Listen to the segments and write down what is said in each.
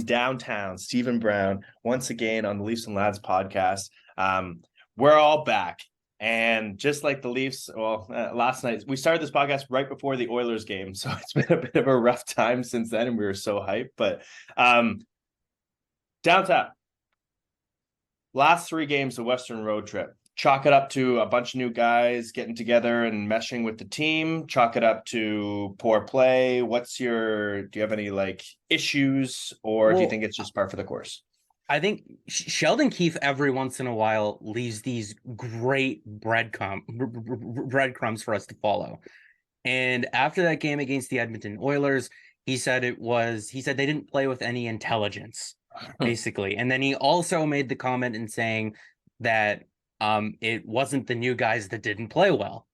in downtown, Stephen Brown, once again on the Leafs and Lads podcast. We're all back. And just like the Leafs, last night, we started this podcast right before the Oilers game. So it's been a bit of a rough time since then, and we were so hyped. But downtown, last 3 games of Western road trip. Chalk it up to a bunch of new guys getting together and meshing with the team. Chalk it up to poor play. Do you have any issues, or do you think it's just par for the course? I think Sheldon Keefe every once in a while leaves these great breadcrumbs for us to follow. And after that game against the Edmonton Oilers, he said they didn't play with any intelligence, basically. And then he also made the comment in saying that it wasn't the new guys that didn't play well.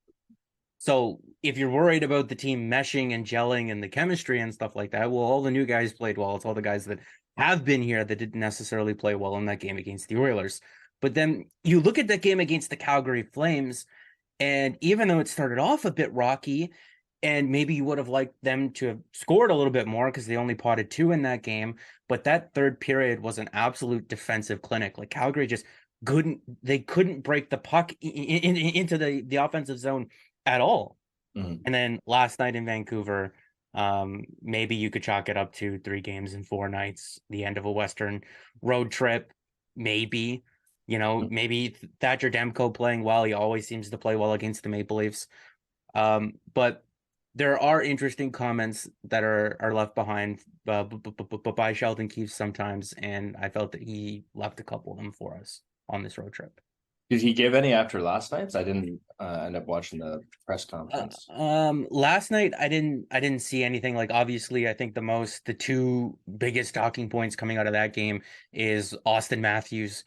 So if you're worried about the team meshing and gelling and the chemistry and stuff like that, well, all the new guys played well. It's all the guys that have been here that didn't necessarily play well in that game against the Oilers. But then you look at that game against the Calgary Flames, and even though it started off a bit rocky, and maybe you would have liked them to have scored a little bit more because they only potted 2 in that game, but that third period was an absolute defensive clinic. Like Calgary just couldn't break the puck into the offensive zone at all. Mm-hmm. And then last night in Vancouver, maybe you could chalk it up to 3 games in 4 nights, the end of a Western road trip. Maybe, maybe Thatcher Demko playing well. He always seems to play well against the Maple Leafs. But there are interesting comments that are left behind by Sheldon Keefe sometimes, and I felt that he left a couple of them for us on this road trip. Did he give any after last night's? I didn't end up watching the press conference. Last night I didn't see anything. Like, obviously, I think the 2 biggest talking points coming out of that game is Austin Matthews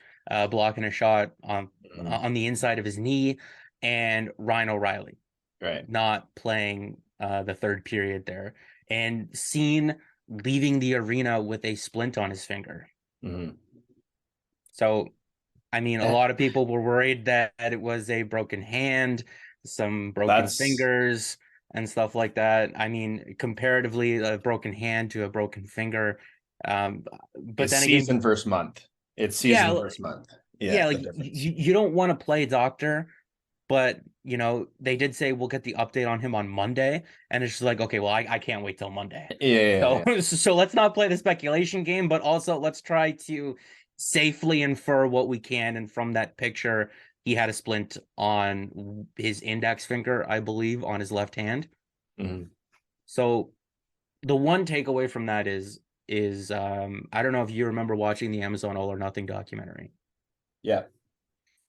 blocking a shot on the inside of his knee, and Ryan O'Reilly not playing the third period there, and Scene leaving the arena with a splint on his finger. Mm-hmm. So, I mean, a lot of people were worried that it was a broken hand, some broken fingers and stuff like that. I mean, comparatively, a broken hand to a broken finger. But it's then season again, first month. It's season first month. Yeah, like you don't want to play doctor, but they did say we'll get the update on him on Monday, and it's just like, okay, well, I can't wait till Monday. So let's not play the speculation game, but also let's try to safely infer what we can. And from that picture, he had a splint on his index finger, I believe, on his left hand. Mm-hmm. So the one takeaway from that is I don't know if you remember watching the Amazon All or Nothing documentary. Yeah.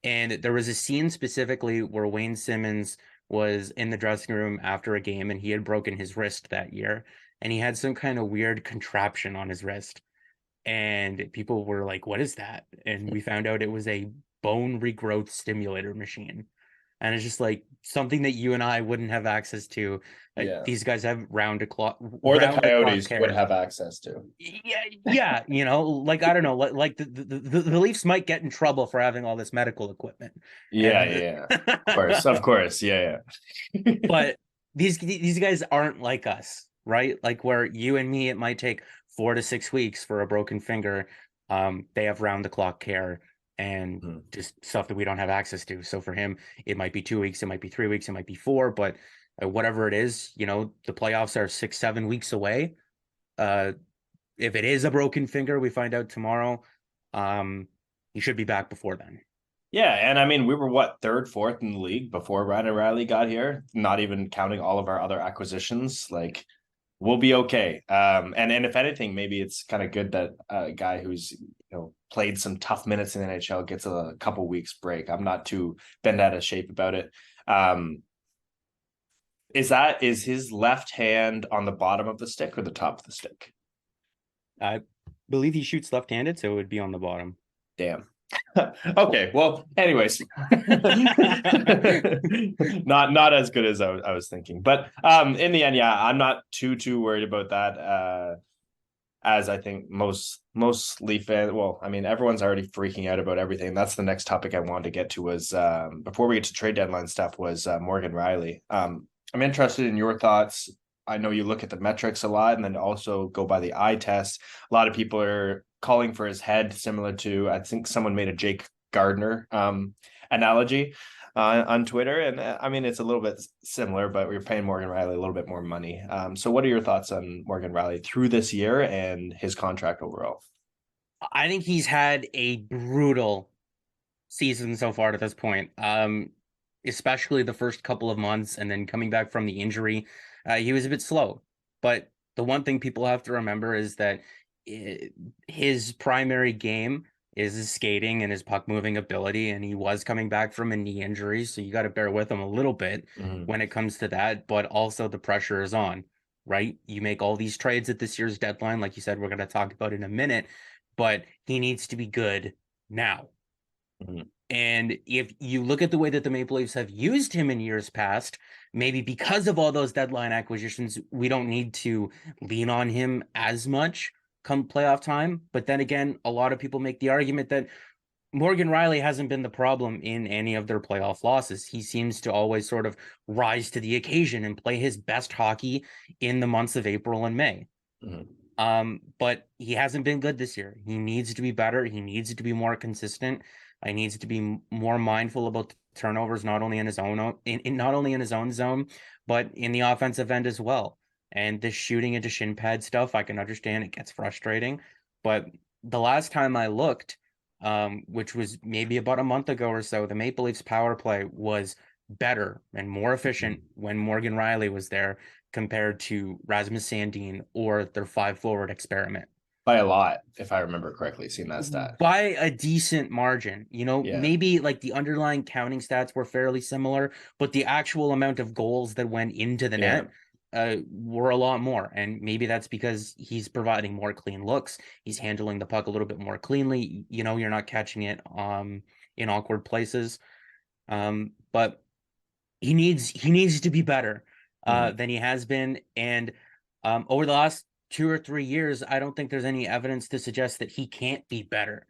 And there was a scene specifically where Wayne Simmons was in the dressing room after a game, and he had broken his wrist that year, and he had some kind of weird contraption on his wrist. And people were like, what is that? And we found out it was a bone regrowth stimulator machine. And it's just like something that you and I wouldn't have access to. These guys have round the clock. Or the Coyotes would have access to. Yeah. I don't know. Like the Leafs might get in trouble for having all this medical equipment. Yeah. Of course. Yeah. But these guys aren't like us, right? Like where you and me, it might take 4 to 6 weeks for a broken finger. They have round the clock care and just stuff that we don't have access to. So for him, it might be 2 weeks, it might be 3 weeks, it might be 4, but whatever it is, the playoffs are 6-7 weeks away. If it is a broken finger, we find out tomorrow. He should be back before then. Yeah, and I mean, we were 3rd, 4th in the league before Ryan O'Reilly got here, not even counting all of our other acquisitions. Like, we'll be okay. And if anything, maybe it's kind of good that a guy who's played some tough minutes in the NHL gets a couple weeks break. I'm not too bent out of shape about it. Is his left hand on the bottom of the stick or the top of the stick? I believe he shoots left-handed, so it would be on the bottom. Damn. Okay, well, anyways, not as good as I was thinking, but in the end, yeah, I'm not too worried about that. As I think most Leaf fans, well, I mean, everyone's already freaking out about everything. That's the next topic I wanted to get to was before we get to trade deadline stuff was Morgan Rielly. I'm interested in your thoughts. I know you look at the metrics a lot and then also go by the eye test. A lot of people are calling for his head, similar to, I think someone made a Jake Gardner analogy on Twitter. And I mean, it's a little bit similar, but we're paying Morgan Riley a little bit more money. So what are your thoughts on Morgan Riley through this year and his contract overall? I think he's had a brutal season so far to this point. Especially the first couple of months and then coming back from the injury, he was a bit slow. But the one thing people have to remember is that his primary game is his skating and his puck moving ability, and he was coming back from a knee injury, so you got to bear with him a little bit when it comes to that. But also the pressure is on, right? You make all these trades at this year's deadline, like you said, we're going to talk about in a minute, but he needs to be good now. Mm-hmm. And if you look at the way that the Maple Leafs have used him in years past, maybe because of all those deadline acquisitions, we don't need to lean on him as much come playoff time. But then again, a lot of people make the argument that Morgan Riley hasn't been the problem in any of their playoff losses. He seems to always sort of rise to the occasion and play his best hockey in the months of April and May. But he hasn't been good this year. He needs to be better. He needs to be more consistent. He needs to be more mindful about the turnovers, not only in his own not only in his own zone, but in the offensive end as well. And this shooting into shin pad stuff, I can understand it gets frustrating. But the last time I looked, which was maybe about a month ago or so, the Maple Leafs power play was better and more efficient when Morgan Riley was there compared to Rasmus Sandin or their 5 forward experiment. By a lot, if I remember correctly, seeing that stat. By a decent margin. Yeah. Maybe like the underlying counting stats were fairly similar, but the actual amount of goals that went into the net were a lot more. And maybe that's because he's providing more clean looks. He's handling the puck a little bit more cleanly. You're not catching it in awkward places. But he needs to be better than he has been. And over the last 2 or 3 years, I don't think there's any evidence to suggest that he can't be better,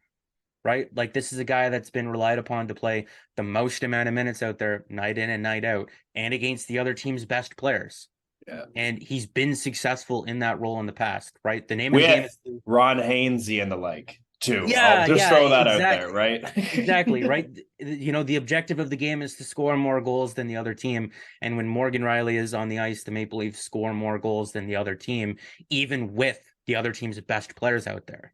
right? Like, this is a guy that's been relied upon to play the most amount of minutes out there, night in and night out, and against the other team's best players. Yeah. And he's been successful in that role in the past, right? The name of the game is Ron Hainsey and the like, too. Yeah, I'll just throw that out there, right? Exactly, right? The objective of the game is to score more goals than the other team. And when Morgan Riley is on the ice, the Maple Leafs score more goals than the other team, even with the other team's best players out there.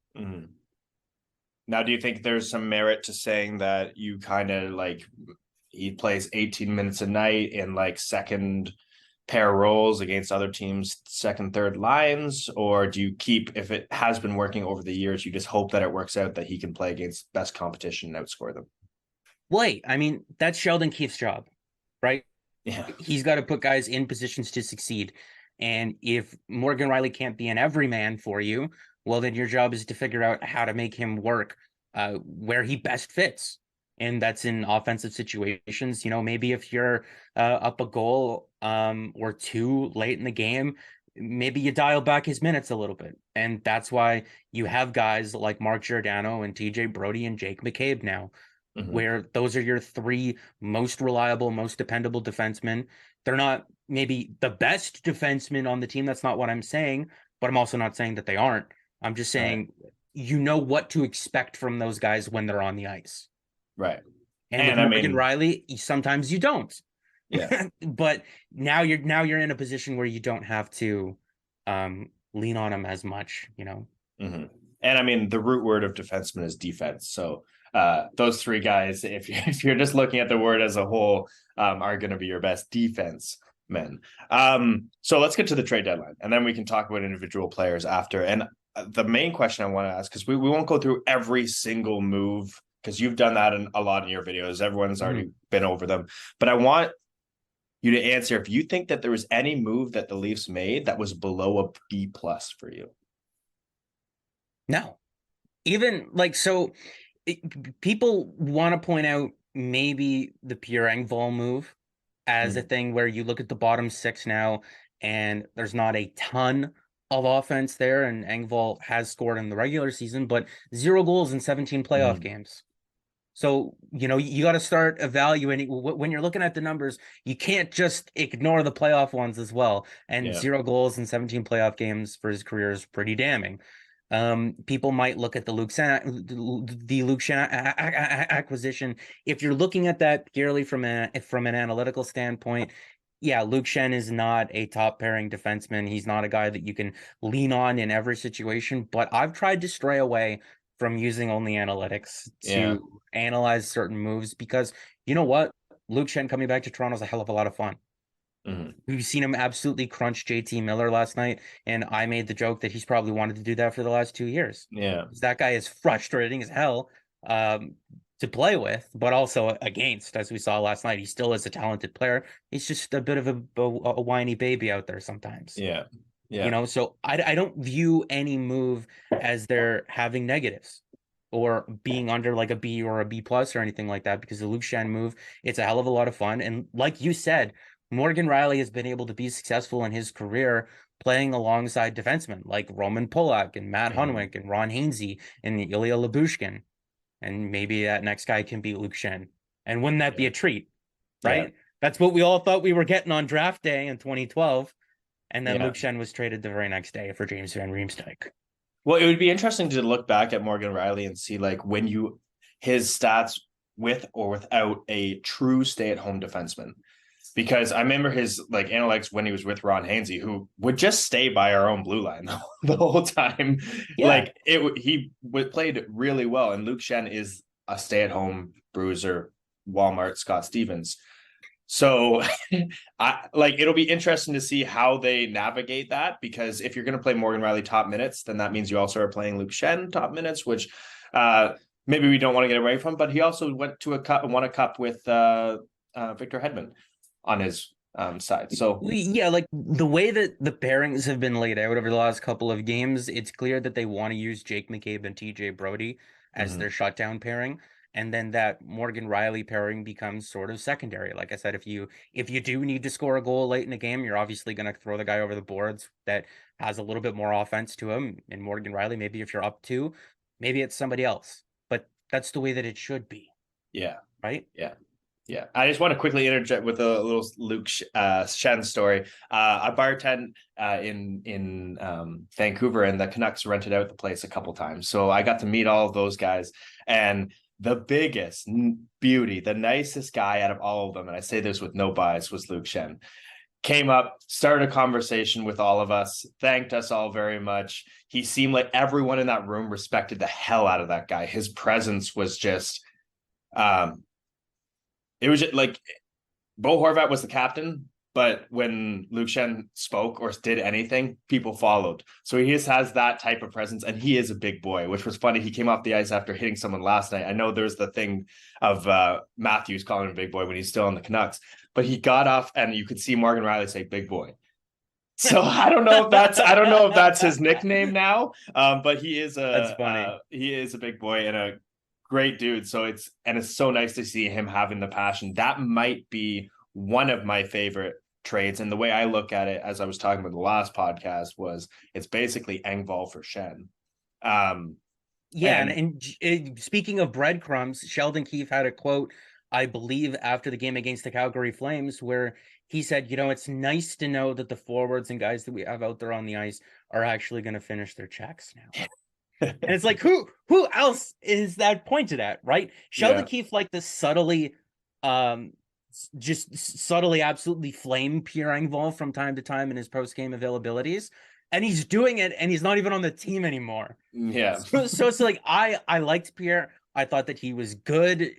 Now, do you think there's some merit to saying that you kind of like he plays 18 minutes a night in like second pair roles against other teams' second, third lines? Or do you keep, if it has been working over the years, you just hope that it works out that he can play against best competition and outscore them? Wait, I mean, that's Sheldon Keefe's job, right? Yeah. He's got to put guys in positions to succeed. And if Morgan Riley can't be an everyman for you, well, then your job is to figure out how to make him work where he best fits. And that's in offensive situations. Maybe if you're up a goal or two late in the game, maybe you dial back his minutes a little bit. And that's why you have guys like Mark Giordano and TJ Brody and Jake McCabe now, where those are your 3 most reliable, most dependable defensemen. They're not maybe the best defensemen on the team. That's not what I'm saying, but I'm also not saying that they aren't. I'm just saying you know what to expect from those guys when they're on the ice. Right. And with Morgan Riley, sometimes you don't. Yeah. But now you're in a position where you don't have to lean on him as much, And I mean, the root word of defenseman is defense. So those 3 guys, if you're just looking at the word as a whole, are going to be your best defense men. So let's get to the trade deadline, and then we can talk about individual players after. And the main question I want to ask, because we won't go through every single move, because you've done that a lot in your videos. Everyone's already been over them. But I want you to answer if you think that there was any move that the Leafs made that was below a B+ for you. No. Even like, so people want to point out maybe the Pierre Engvall move as a thing where you look at the bottom 6 now and there's not a ton of offense there, and Engvall has scored in the regular season, but 0 goals in 17 playoff games. So, you got to start evaluating when you're looking at the numbers. You can't just ignore the playoff ones as well. And Yeah. 0 goals in 17 playoff games for his career is pretty damning. People might look at the Luke Shan acquisition. If you're looking at that purely from an analytical standpoint, yeah, Luke Shen is not a top pairing defenseman. He's not a guy that you can lean on in every situation. But I've tried to stray away from using only analytics Yeah. to analyze certain moves because you know what? Luke Shen coming back to Toronto is a hell of a lot of fun. Mhm. We've seen him absolutely crunch JT Miller last night, and I made the joke that he's probably wanted to do that for the last 2 years. Yeah. That guy is frustrating as hell um, to play with, but also against, as we saw last night. He still is a talented player. He's just a bit of a whiny baby out there sometimes. Yeah. Yeah. So I don't view any move as they're having negatives or being under like a B or a B plus or anything like that because the Luke Shen move, it's a hell of a lot of fun. And like you said, Morgan Riley has been able to be successful in his career playing alongside defensemen like Roman Polak and Matt Mhm. Hunwick and Ron Hainsey and Ilya Labushkin. And maybe that next guy can be Luke Shen. And wouldn't that be Yeah. a treat, Yeah. right? That's what we all thought we were getting on draft day in 2012. And then Yeah. Luke Shen was traded the very next day for James Van Riemsdyk. Well, it would be interesting to look back at Morgan Riley and see like when his stats with or without a true stay-at-home defenseman. Because I remember his like analytics when he was with Ron Hainsey, who would just stay by our own blue line the whole time. Yeah. Like played really well, and Luke Shen is a stay-at-home bruiser, Walmart Scott Stevens. So I like it'll be interesting to see how they navigate that because if you're going to play Morgan Riley top minutes, then that means you also are playing Luke Shen top minutes, which maybe we don't want to get away from. But he also went to a cup and won a cup with Victor Hedman on his side. So Yeah, like the way that the pairings have been laid out over the last couple of games, it's clear that they want to use Jake McCabe and TJ Brody as their mhm, shutdown pairing. And then that Morgan Riley pairing becomes sort of secondary. Like I said, if you do need to score a goal late in the game, you're obviously going to throw the guy over the boards that has a little bit more offense to him. And Morgan Riley, maybe if you're up two, maybe it's somebody else. But that's the way that it should be, yeah, right? yeah. Yeah, I just want to quickly interject with a little Luke Shen story. I bartend in Vancouver, and the Canucks rented out the place a couple times, so I got to meet all of those guys. And the biggest beauty, the nicest guy out of all of them, and I say this with no bias, was Luke Shen. Came up, started a conversation with all of us, thanked us all very much. He seemed like everyone in that room respected the hell out of that guy. His presence was just um it was just like Bo Horvat was the captain, but when Luke Shen spoke or did anything, people followed. So he just has that type of presence, and he is a big boy, which was funny. He came off the ice after hitting someone last night. I know there's the thing of Matthews calling him a big boy when he's still on the Canucks, but he got off, and you could see Morgan Riley say "big boy." So I don't know if that's his nickname now, but That's funny. he is a big boy and a great dude. So it's so nice to see him having the passion. That might be one of my favorite trades. And the way I look at it, as I was talking about the last podcast, was it's basically Engvall for Shen. Um, Yeah, and, and and speaking of breadcrumbs, Sheldon Keefe had a quote, I believe, after the game against the Calgary Flames, where he said, it's nice to know that the forwards and guys that we have out there on the ice are actually going to finish their checks now. And it's like, who else is that pointed at, right? Sheldon yeah, Keefe like to subtly, just subtly, absolutely flame Pierre Engvall from time to time in his post game availabilities, and he's doing it, and he's not even on the team anymore. yeah. So it's like I liked Pierre. I thought that he was good,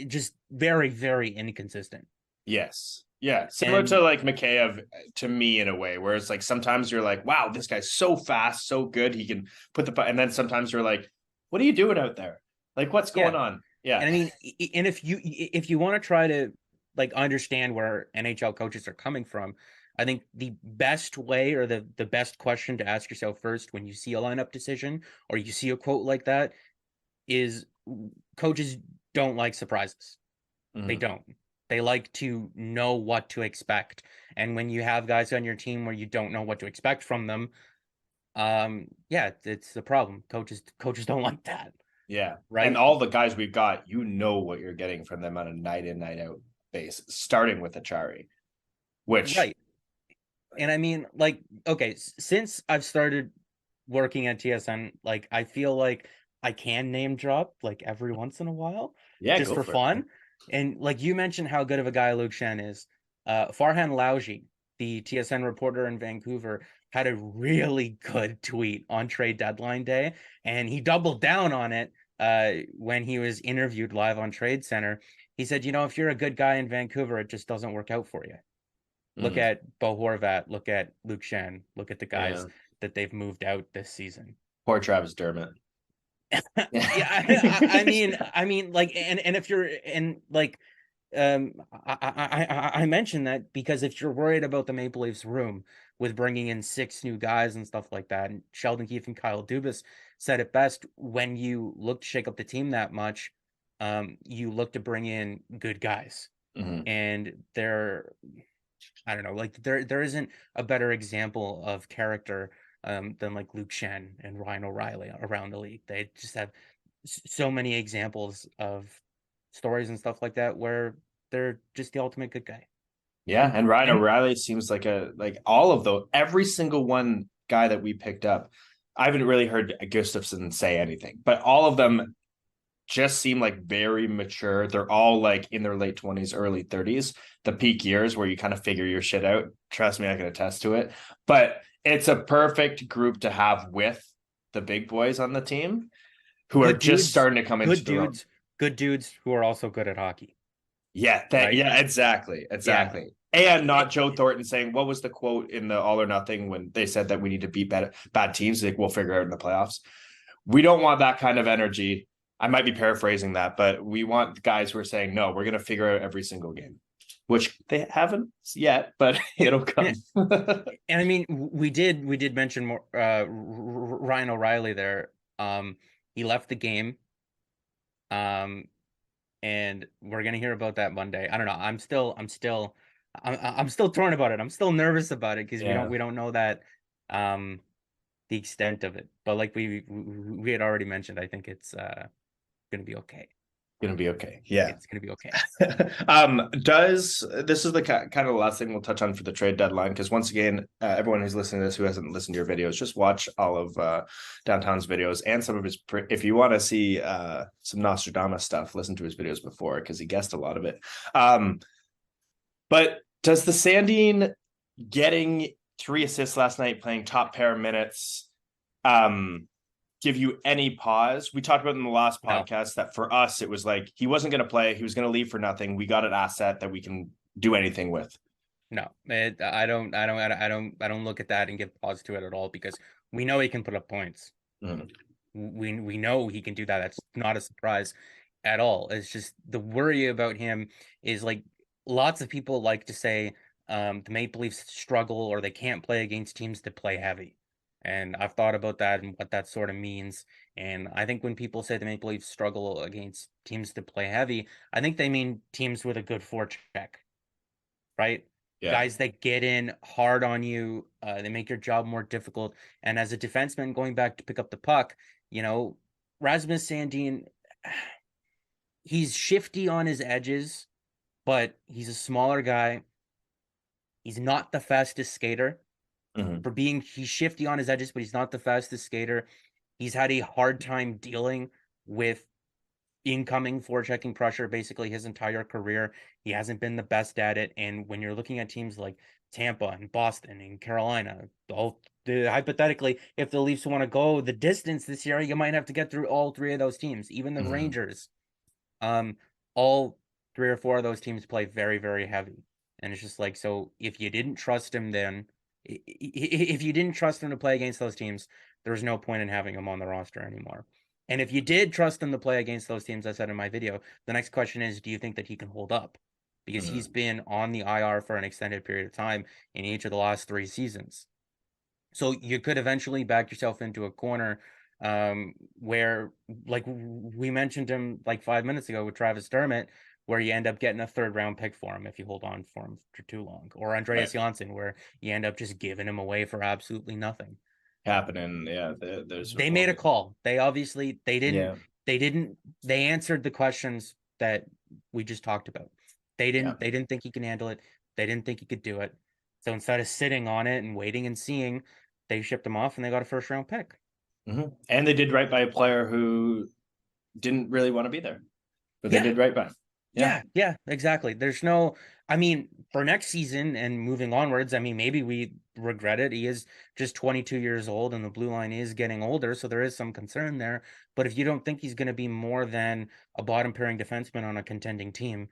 just very very inconsistent. Yes. Yeah. Similar to And like Mikheyev to me in a way, where it's like sometimes you're like, wow, this guy's so fast, so good. He can put and then sometimes you're like, what are you doing out there? Like, what's going yeah, on? and Yeah. I mean, and if you want to try to like understand where NHL coaches are coming from, I think the best way or the best question to ask yourself first when you see a lineup decision or you see a quote like that is coaches don't like surprises. They Mhm. don't. They like to know what to expect. And when you have guys on your team where you don't know what to expect from them, yeah, it's the problem. Coaches don't like that. Yeah. And right? all the guys we've got, you know what you're getting from them on a night in, night out basis, starting with Achari, which Right. And I mean, like, okay, since I've started working at TSN, like, I feel like I can name drop like every once in a while yeah, just go for for it, man. fun. And like you mentioned how good of a guy Luke Shen is. Farhan Lauji, the TSN reporter in Vancouver, had a really good tweet on trade deadline day, and he doubled down on it when he was interviewed live on Trade Center. He said, you know, if you're a good guy in Vancouver, it just doesn't work out for you. Look Mm, at Bo Horvat. Look at Luke Shen. Look at the guys yeah. that they've moved out this season. Poor Travis Dermott. Yeah, I mean, like, and if you're and like, I mentioned that because if you're worried about the Maple Leafs room with bringing in 6 new guys and stuff like that, and Sheldon Keefe and Kyle Dubas said it best, when you look to shake up the team that much, you look to bring in good guys, Mhm. and they're I don't know, like there isn't a better example of character than like Luke Shen and Ryan O'Reilly around the league. They just have so many examples of stories and stuff like that where they're just the ultimate good guy. Yeah, and Ryan And O'Reilly seems like all of those, every single one guy that we picked up. I haven't really heard Gustafson say anything, but all of them just seem like very mature. They're all like in their late 20s, early 30s, the peak years where you kind of figure your shit out. Trust me, I can attest to it. But it's a perfect group to have with the big boys on the team who are good just dudes, starting to come into good their own. dudes, good dudes who are also good at hockey, Yeah, right? exactly. Yeah. Exactly. And not It- Joe Thornton saying, what was the quote in the All or Nothing when they said that we need to beat bad teams? Like, we'll figure out in the playoffs. We don't want that kind of energy. I might be paraphrasing that, but we want guys who are saying, no, we're going to figure out every single game, which they haven't yet, but it'll come. and I mean, we did mention more Ryan O'Reilly there. He left the game. Um, and we're gonna hear about that Monday. I don't know. I'm still torn about it. I'm still nervous about it because we don't Yeah, we don't know that um the extent of it. But like we had already mentioned, I think it's gonna be okay. gonna be okay. Yeah. It's gonna be okay. Does this is the kind of the last thing we'll touch on for the trade deadline? Because once again, everyone who's listening to this who hasn't listened to your videos, just watch all of Downtown's videos and some of his. If you want to see some Nostradamus stuff, listen to his videos before because he guessed a lot of it. Um, but does the Sandine getting 3 assists last night, playing top pair minutes, um, give you any pause? We talked about in the last No, podcast that for us, it was like he wasn't going to play. He was going to leave for nothing. We got an asset that we can do anything with. no. I don't look at that and give pause to it at all because we know he can put up points. Mm. We know he can do that. That's not a surprise at all. It's just the worry about him is like lots of people like to say the Maple Leafs struggle or they can't play against teams that play heavy. And I've thought about that and what that sort of means. And I think when people say the Maple Leafs struggle against teams that play heavy, I think they mean teams with a good forecheck, right? Yeah. Guys that get in hard on you, they make your job more difficult. And as a defenseman going back to pick up the puck, you know, Rasmus Sandin, he's shifty on his edges, but he's a smaller guy. He's not the fastest skater. Mm-hmm. He's shifty on his edges, but he's not the fastest skater. He's had a hard time dealing with incoming forechecking pressure basically his entire career. He hasn't been the best at it. And when you're looking at teams like Tampa and Boston and Carolina, hypothetically, if the Leafs want to go the distance this year, you might have to get through all 3 of those teams, even the Mm-hmm. Rangers. All 3 or 4 of those teams play very, very heavy. And it's just like, so if you didn't trust him, then if you didn't trust him to play against those teams, there's no point in having him on the roster anymore. And if you did trust him to play against those teams, I said in my video, the next question is, do you think that he can hold up? Because he's Mm-hmm. been on the IR for an extended period of time in each of the last 3 seasons. So you could eventually back yourself into a corner where, like we mentioned him like 5 minutes ago with Travis Dermott, where you end up getting a third round pick for him if you hold on for him for too long, or Right. Andreas Janssen, where you end up just giving him away for absolutely nothing. Happening. Yeah. There's They well, made a call. They obviously they didn't yeah. they answered the questions that we just talked about. Yeah. They didn't think he can handle it. They didn't think he could do it. So instead of sitting on it and waiting and seeing, they shipped him off and they got a first round pick. And they did right by a player who didn't really want to be there, but they Yeah. did right by him. Yeah, exactly. There's no, I mean, for next season and moving onwards, I mean, maybe we regret it. He is just 22 years old and the blue line is getting older, so there is some concern there. But if you don't think he's going to be more than a bottom pairing defenseman on a contending team,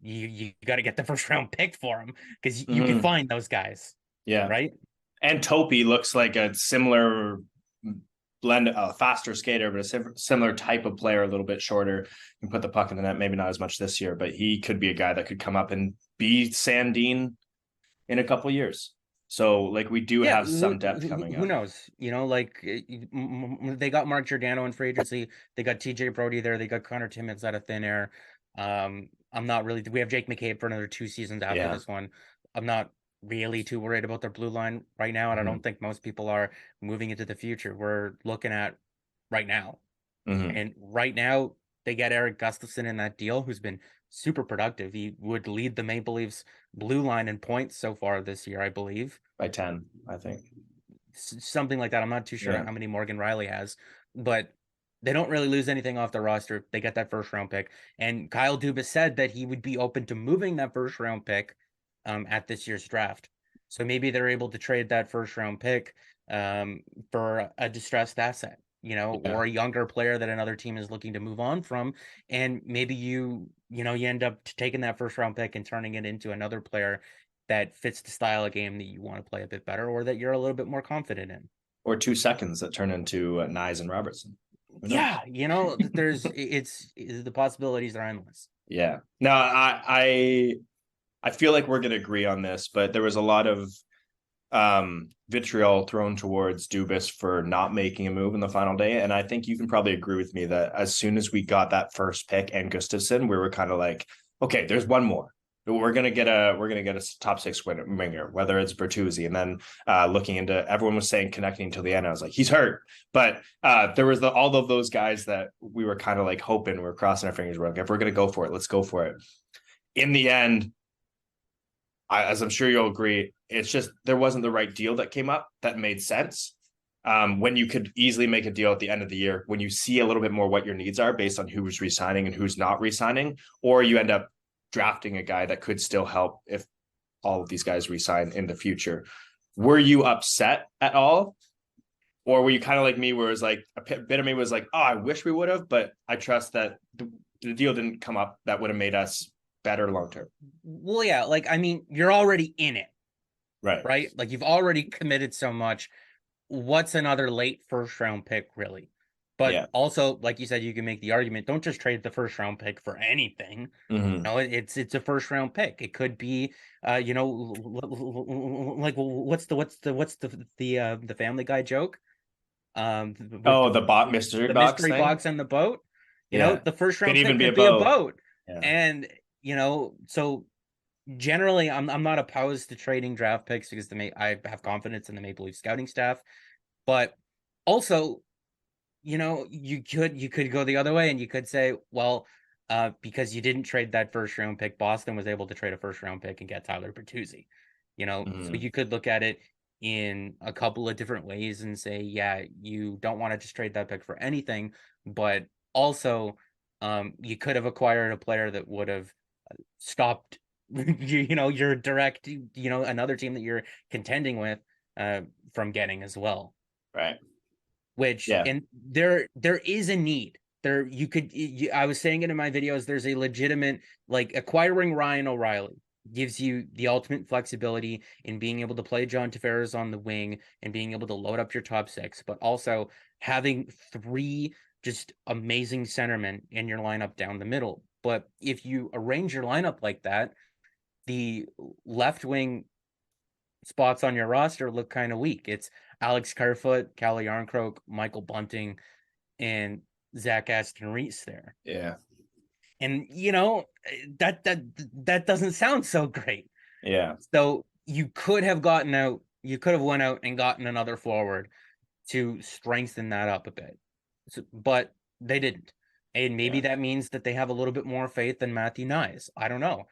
you got to get the first round pick for him because you can find those guys. Yeah. Right. And Topi looks like a similar blend, a faster skater, but a similar type of player, a little bit shorter, and put the puck in the net. Maybe not as much this year, but he could be a guy that could come up and be Sandin in a couple of years. So, like, we do have some depth coming up. Who knows? You know, like they got Mark Giordano in free agency. They got TJ Brody there. They got Connor Timmins out of thin air. I'm not really. We have Jake McCabe for another 2 seasons after this one. I'm not really too worried about their blue line right now, and I don't think most people are moving into the future. We're looking at right now, and right now they get Eric Gustafson in that deal, who's been super productive. He would lead the Maple Leafs blue line in points so far this year, I believe. By 10, I think. Something like that. I'm not too sure how many Morgan Riley has, but they don't really lose anything off the roster. They get that first round pick. And Kyle Dubas said that he would be open to moving that first round pick at this year's draft. So maybe they're able to trade that first round pick for a distressed asset, you know, or a younger player that another team is looking to move on from. And maybe you end up taking that first round pick and turning it into another player that fits the style of game that you want to play a bit better, or that you're a little bit more confident in. Or 2 seconds that turn into Nyes and Robertson. Yeah, you know, it's the possibilities are endless. Yeah. No, I feel like we're going to agree on this, but there was a lot of vitriol thrown towards Dubas for not making a move in the final day. And I think you can probably agree with me that as soon as we got that first pick and Gustafson, we were kind of like, okay, there's one more. We're gonna get a top 6 winger, whether it's Bertuzzi. And then looking into, everyone was saying connecting to the end. I was like, he's hurt. But there was all of those guys that we were kind of like hoping, we're crossing our fingers. We're like, if we're gonna go for it, let's go for it. In the end, as I'm sure you'll agree, it's just there wasn't the right deal that came up that made sense. When you could easily make a deal at the end of the year, when you see a little bit more what your needs are based on who's resigning and who's not resigning, or you end up drafting a guy that could still help if all of these guys resign in the future. Were you upset at all? Or were you kind of like me, where it was like a bit of me was like, oh, I wish we would have, but I trust that the deal didn't come up that would have made us better long term. Well, yeah, like, I mean, you're already in it. Right. Like, you've already committed so much. What's another late first round pick, really? But also, like you said, you can make the argument, don't just trade the first round pick for anything. You know, it's a first round pick. It could be you know, like, what's the Family Guy joke? The box, mystery box and the boat. You know, the first round pick could be a boat. And you know, so generally I'm not opposed to trading draft picks because I have confidence in the Maple Leaf scouting staff. But also, you know, you could go the other way and you could say, well, because you didn't trade that first round pick, Boston was able to trade a first round pick and get Tyler Bertuzzi. You know, so you could look at it in a couple of different ways and say, yeah, you don't want to just trade that pick for anything, but also you could have acquired a player that would have stopped you know, your direct, you know, another team that you're contending with from getting as well. Right. Which, and there is a need there. I was saying it in my videos, there's a legitimate, like, acquiring Ryan O'Reilly gives you the ultimate flexibility in being able to play John Tavares on the wing and being able to load up your top 6, but also having 3 just amazing centermen in your lineup down the middle. But if you arrange your lineup like that, the left wing spots on your roster look kind of weak. It's Alex Kerfoot, Calle Jarnkrok, Michael Bunting, and Zach Aston Reese there. Yeah. And you know, that doesn't sound so great. Yeah. So you could have went out and gotten another forward to strengthen that up a bit. So, but They didn't. And maybe Yeah. that means that they have a little bit more faith than Matthew Nyes. I don't know.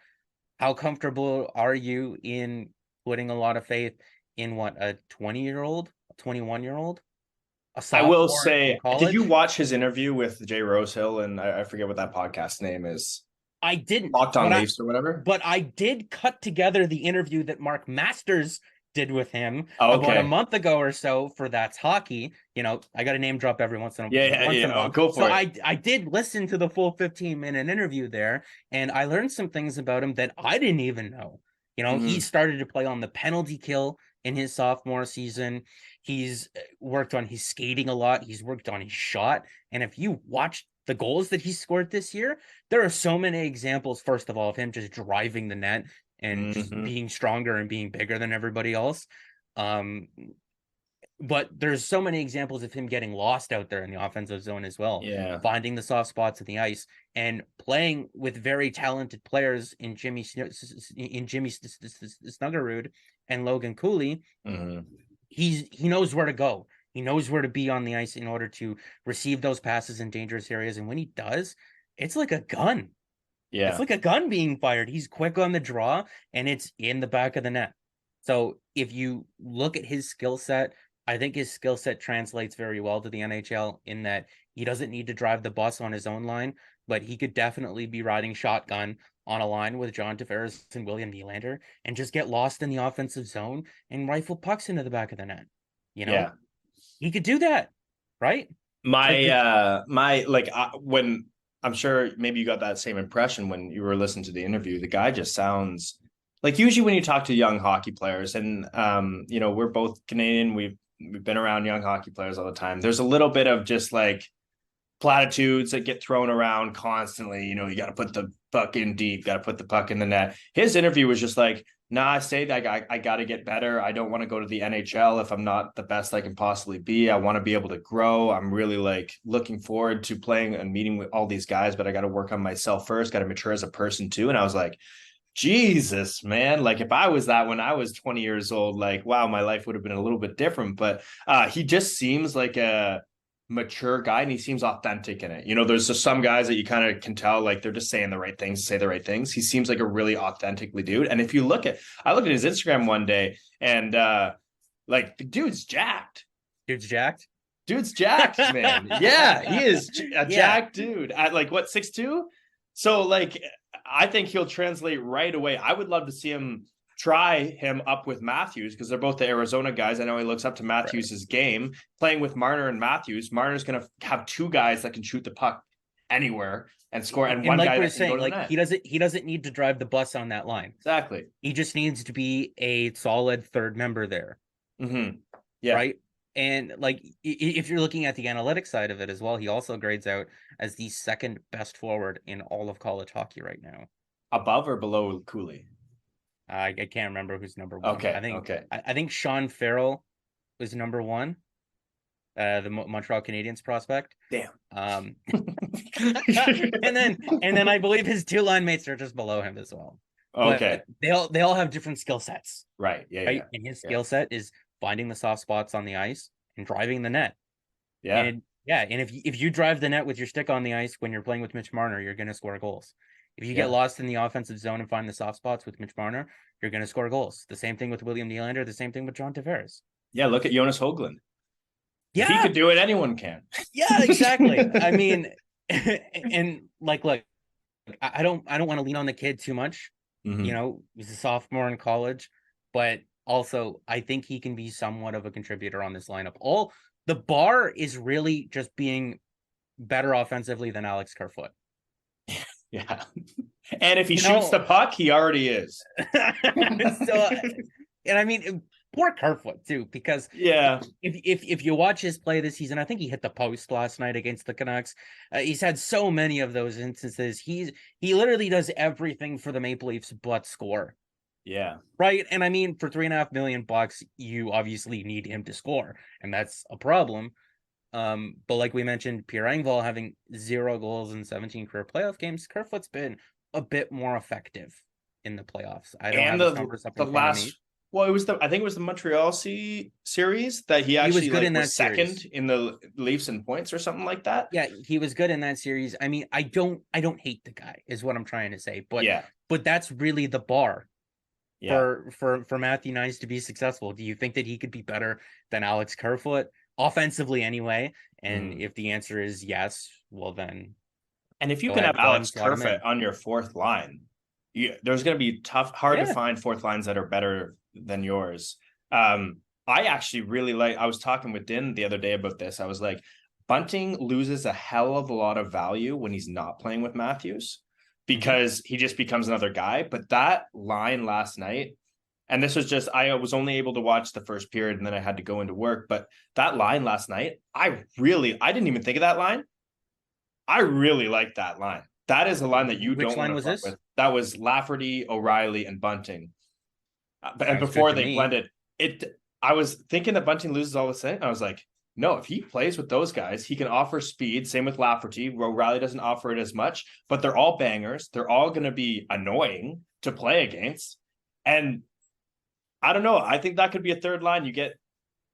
How comfortable are you in putting a lot of faith in what, a 20-year-old, a 21-year-old, a I will sophomore in say, did you college? watch his interview with Jay Rosehill? And I forget what that podcast name is. I didn't, Locked on Leafs or whatever. but I did cut together the interview that Mark Masters did with him about a Okay. month ago or so for That's Hockey. I got to name drop every once in a Oh, while. go So for it. I did listen to the full 15-minute interview there, and I learned some things about him that I didn't even know. He Mhm. started to play on the penalty kill in his sophomore season. He's worked on his skating a lot. He's worked on his shot. And if you watch the goals that he scored this year, there are so many examples, first of all, of him just driving the net and just Mhm. being stronger and being bigger than everybody else. Um, but there's so many examples of him getting lost out there in the offensive zone as well, Yeah. finding the soft spots of the ice and playing with very talented players in Jimmy Snuggerud and Logan Cooley. Mhm. He knows where to go. He knows where to be on the ice in order to receive those passes in dangerous areas. And when he does, it's like a gun. It's Yeah. like a gun being fired. He's quick on the draw and it's in the back of the net. So if you look at his skill set, I think his skill set translates very well to the NHL in that he doesn't need to drive the bus on his own line, but he could definitely be riding shotgun on a line with John Tavares and William Nylander and just get lost in the offensive zone and rifle pucks into the back of the net. You know, Yeah. he could do that, right? Like When I'm sure maybe you got that same impression when you were listening to the interview, the guy just sounds like, usually when you talk to young hockey players, and we're both Canadian, we've been around young hockey players all the time. There's a little bit of just like platitudes that get thrown around constantly. You got to put the puck in deep, got to put the puck in the net. His interview was just like, nah, I say that I got to get better. I don't want to go to the NHL if I'm not the best I can possibly be. I want to be able to grow. I'm really like looking forward to playing and meeting with all these guys, but I got to work on myself first, got to mature as a person too. And I was like, Jesus, man, like if I was that when I was 20 years old, like, wow, my life would have been a little bit different. But he just seems like a mature guy, and he seems authentic in it. There's just some guys that you kind of can tell like they're just saying the right things, say the right things. He seems like a really authentically dude. And if you I looked at his Instagram one day, and like the dude's jacked. dude's jacked. Dude's jacked, man. Yeah, he is a Yeah. jacked dude at like what, 6'2". So like I think he'll translate right away. I would love to see him try him up with Matthews, because they're both the Arizona guys. I know he looks up to Matthews' game. Playing with Marner and Matthews, Marner's going to have two guys that can shoot the puck anywhere and score, and one like guy we were that can go saying, to the like net. he doesn't need to drive the bus on that line. Exactly. He just needs to be a solid third member there. Mm-hmm. Yeah. Right. And like if you're looking at the analytics side of it as well, he also grades out as the second best forward in all of college hockey right now. Above or below Cooley? I can't remember who's number one. Okay. I think Sean Farrell was number one, the Montreal Canadiens prospect. Damn. And then I believe his two line mates are just below him as well. Okay. But they all have different skill sets. Right. Yeah. Right. Yeah. And his skill set is finding the soft spots on the ice and driving the net. Yeah. And if you drive the net with your stick on the ice when you're playing with Mitch Marner, you're going to score goals. If you get lost in the offensive zone and find the soft spots with Mitch Marner, you're going to score goals. The same thing with William Nylander, the same thing with John Tavares. Yeah, look at Jonas Högland. Yeah. If he could do it, anyone can. Yeah, exactly. I mean, and like, look, I don't want to lean on the kid too much. Mm-hmm. He's a sophomore in college, but also I think he can be somewhat of a contributor on this lineup. The bar is really just being better offensively than Alex Kerfoot. Yeah. And if he shoots the puck, he already is. So, and I mean, poor Kerfoot too, because if you watch his play this season, I think he hit the post last night against the Canucks. He's had so many of those instances. He literally does everything for the Maple Leafs but score. Yeah. Right. And I mean, for $3.5 million, you obviously need him to score, and that's a problem. But like we mentioned, Pierre Engvall having 0 goals in 17 career playoff games, Kerfoot's been a bit more effective in the playoffs. I don't have his numbers up in front of me. Well, it was I think it was the Montreal series that he was actually good like in was that second series. in the Leafs in points or something like that. Yeah, he was good in that series. I mean, I don't hate the guy, is what I'm trying to say. Yeah, But that's really the bar yeah. for Matthew Knies to be successful. Do you think that he could be better than Alex Kerfoot offensively anyway? And Mm. if the answer is yes, well then And if you go can have ahead, and Alex slot him Kerfoot in. on your fourth line, there's going to be hard to Yeah. find fourth lines that are better than yours. I actually really like. I was talking with Din the other day about this. I was like, Bunting loses a hell of a lot of value when he's not playing with Matthews Mhm. because he just becomes another guy. But that line last night, and this was just I was only able to watch the first period and then I had to go into work. But that line last night, I didn't even think of that line. I really like that line. That is a line that you Which don't want line to was front this? with. That was Lafferty, O'Reilly, and Bunting. And Sounds good before to they me. blended, I was thinking that Bunting loses all the same. I was like, no, if he plays with those guys, he can offer speed. Same with Lafferty. O'Reilly doesn't offer it as much, but they're all bangers. They're all going to be annoying to play against. And I don't know. I think that could be a third line. You get